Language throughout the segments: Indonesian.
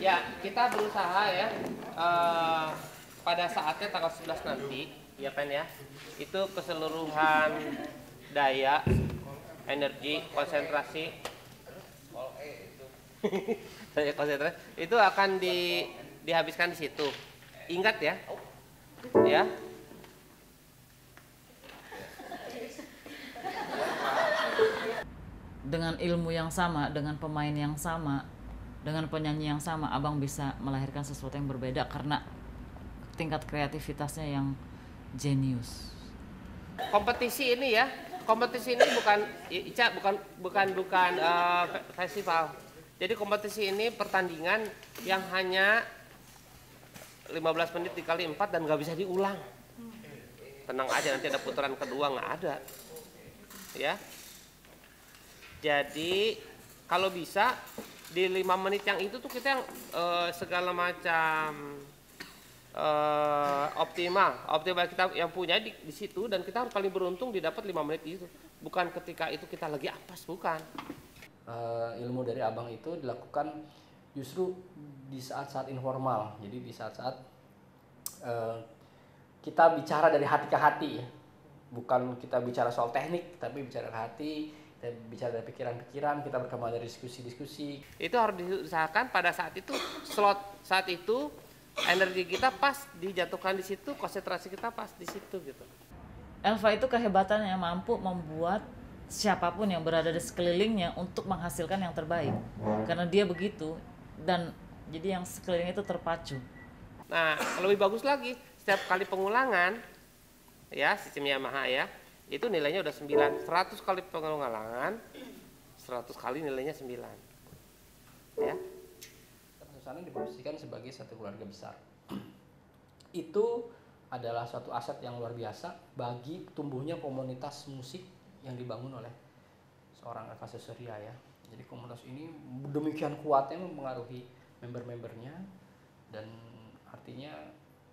Ya, kita berusaha ya pada saatnya tanggal 11 nanti, ya Pen ya, itu keseluruhan daya, energi, konsentrasi, saya konsentrasi itu akan dihabiskan di situ. Ingat ya, ya. Dengan ilmu yang sama, dengan pemain yang sama, dengan penyanyi yang sama, Abang bisa melahirkan sesuatu yang berbeda karena tingkat kreativitasnya yang jenius. Kompetisi ini ya, kompetisi ini bukan Ica, bukan festival. Jadi kompetisi ini pertandingan yang hanya 15 menit dikali 4 dan nggak bisa diulang. Tenang aja, nanti ada putaran kedua, nggak ada. Ya. Jadi kalau bisa di 5 menit yang itu tuh kita yang segala macam optimal kita yang punya di situ, dan kita harus paling beruntung didapat 5 menit itu. Bukan ketika itu kita lagi apes, bukan. Ilmu dari Abang itu dilakukan justru di saat-saat informal. Jadi di saat-saat kita bicara dari hati ke hati ya. Bukan kita bicara soal teknik, tapi bicara dari hati. Kita bicara dari pikiran-pikiran, kita berkembang dari diskusi-diskusi. Itu harus diusahakan pada saat itu, slot saat itu, energi kita pas dijatuhkan di situ, konsentrasi kita pas di situ gitu. Elva itu kehebatannya mampu membuat siapapun yang berada di sekelilingnya untuk menghasilkan yang terbaik. Karena dia begitu, dan jadi yang sekeliling itu terpacu. Nah, lebih bagus lagi, setiap kali pengulangan, ya sistem Yamaha ya, itu nilainya udah 9. 100 kali pengulangan, 100 kali nilainya 9. Ya. Sana diposisikan sebagai satu keluarga besar. Itu adalah suatu aset yang luar biasa bagi tumbuhnya komunitas musik yang dibangun oleh seorang Elva Surya ya. Jadi komunitas ini demikian kuatnya mempengaruhi member-membernya, dan artinya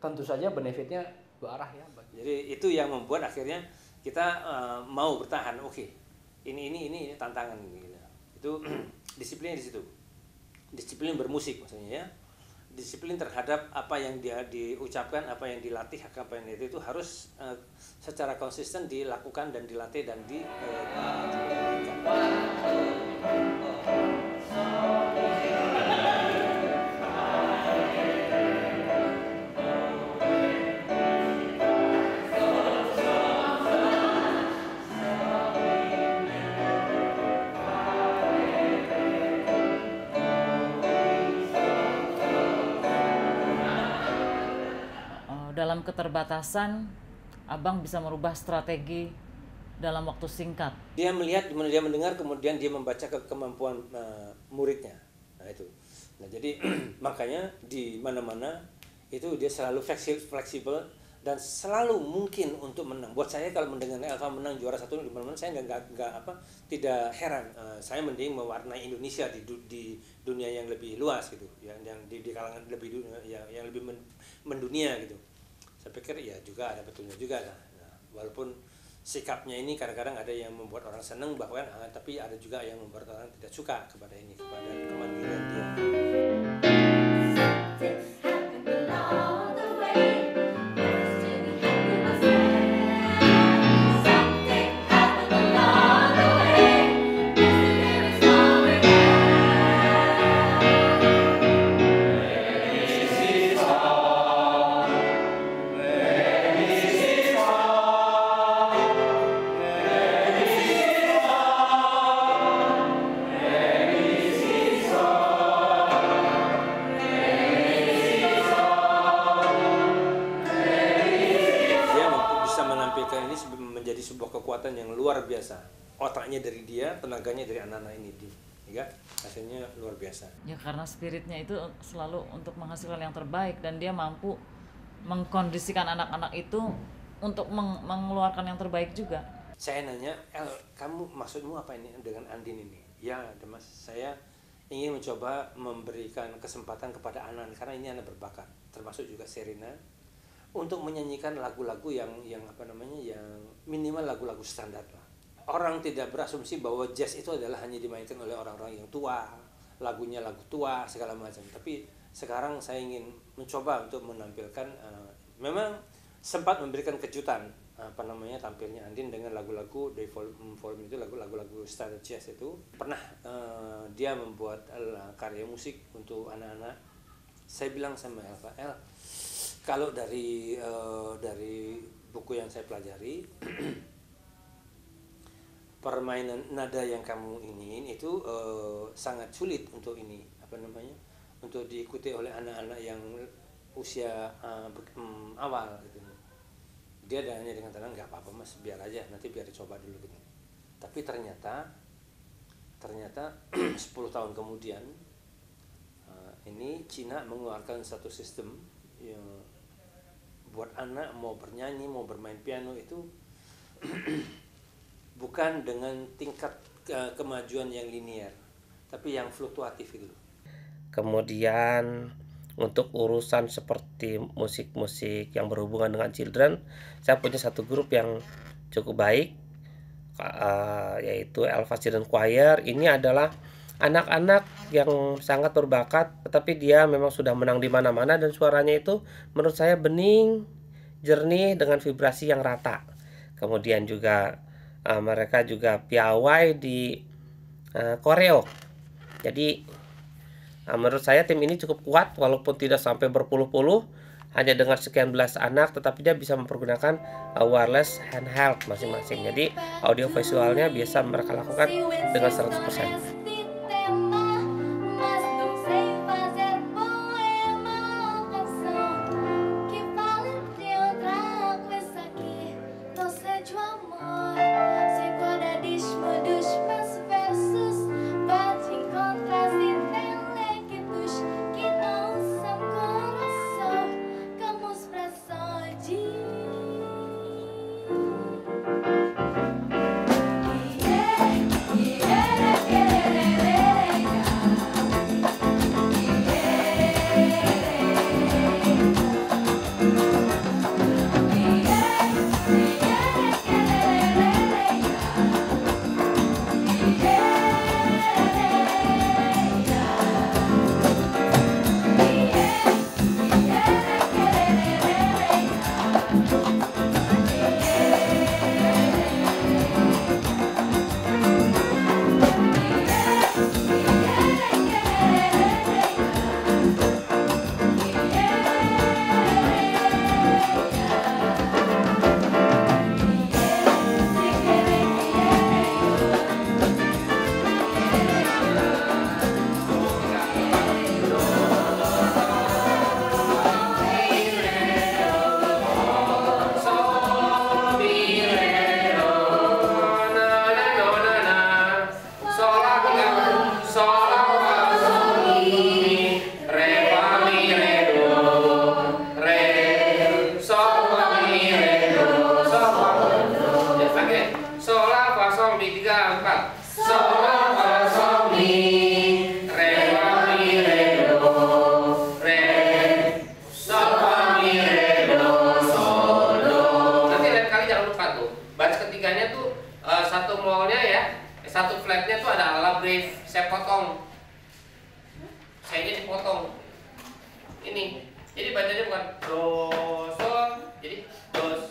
tentu saja benefitnya dua arah ya. Jadi itu yang membuat akhirnya kita mau bertahan. Oke, ini tantangan gitu. Itu disiplinnya di situ. Disiplin bermusik maksudnya ya. Disiplin terhadap apa yang dia diucapkan, apa yang dilatih, apa yang itu harus secara konsisten dilakukan dan dilatih dan dimainkan. Dalam keterbatasan, Abang bisa merubah strategi dalam waktu singkat. Dia melihat, dia mendengar, kemudian dia membaca kemampuan muridnya. Nah itu. Nah jadi makanya di mana-mana itu dia selalu fleksibel dan selalu mungkin untuk menang. Buat saya kalau mendengar Elva menang juara 1 di mana-mana, saya tidak heran. Saya mending mewarnai Indonesia di dunia yang lebih luas gitu, yang di kalangan lebih yang lebih mendunia gitu. Saya pikir ya juga ada betulnya juga lah. Nah, walaupun sikapnya ini kadang-kadang ada yang membuat orang senang bahkan, tapi ada juga yang membuat orang tidak suka kepada kemandirian dia. Menjadi sebuah kekuatan yang luar biasa. Otaknya dari dia, tenaganya dari anak-anak ini, ya, hasilnya luar biasa. Ya karena spiritnya itu selalu untuk menghasilkan yang terbaik, dan dia mampu mengkondisikan anak-anak itu untuk mengeluarkan yang terbaik juga. Saya nanya, kamu maksudmu apa ini dengan Andin ini? Ya, Mas, saya ingin mencoba memberikan kesempatan kepada anak, karena ini anak berbakat, termasuk juga Serena, untuk menyanyikan lagu-lagu yang minimal lagu-lagu standar lah. Orang tidak berasumsi bahwa jazz itu adalah hanya dimainkan oleh orang-orang yang tua, lagunya lagu tua segala macam. Tapi sekarang saya ingin mencoba untuk menampilkan, memang sempat memberikan kejutan tampilnya Andin dengan lagu-lagu di volume itu, lagu-lagu standar jazz itu. Pernah dia membuat karya musik untuk anak-anak. Saya bilang sama Elva, kalau dari buku yang saya pelajari, permainan nada yang kamu ingin itu sangat sulit untuk untuk diikuti oleh anak-anak yang usia awal gitu. Dia hanya dengan tenang, nggak apa-apa mas, biar aja, nanti biar dicoba dulu gitu. Tapi ternyata 10 tahun kemudian ini Cina mengeluarkan satu sistem yang buat anak mau bernyanyi, mau bermain piano itu bukan dengan tingkat kemajuan yang linear, tapi yang fluktuatif itu. Kemudian untuk urusan seperti musik-musik yang berhubungan dengan children, saya punya satu grup yang cukup baik, yaitu Elva Children Choir. Ini adalah anak-anak yang sangat berbakat, tetapi dia memang sudah menang di mana-mana dan suaranya itu menurut saya bening, jernih dengan vibrasi yang rata. Kemudian juga mereka juga piawai di koreo. Jadi menurut saya tim ini cukup kuat, walaupun tidak sampai berpuluh-puluh, hanya dengan sekian belas anak, tetapi dia bisa mempergunakan wireless handheld masing-masing. Jadi audio visualnya biasa mereka lakukan dengan 100%. Satu flatnya tuh ada ala brief, saya potong, saya ini dipotong ini, jadi bacanya bukan do sol, jadi do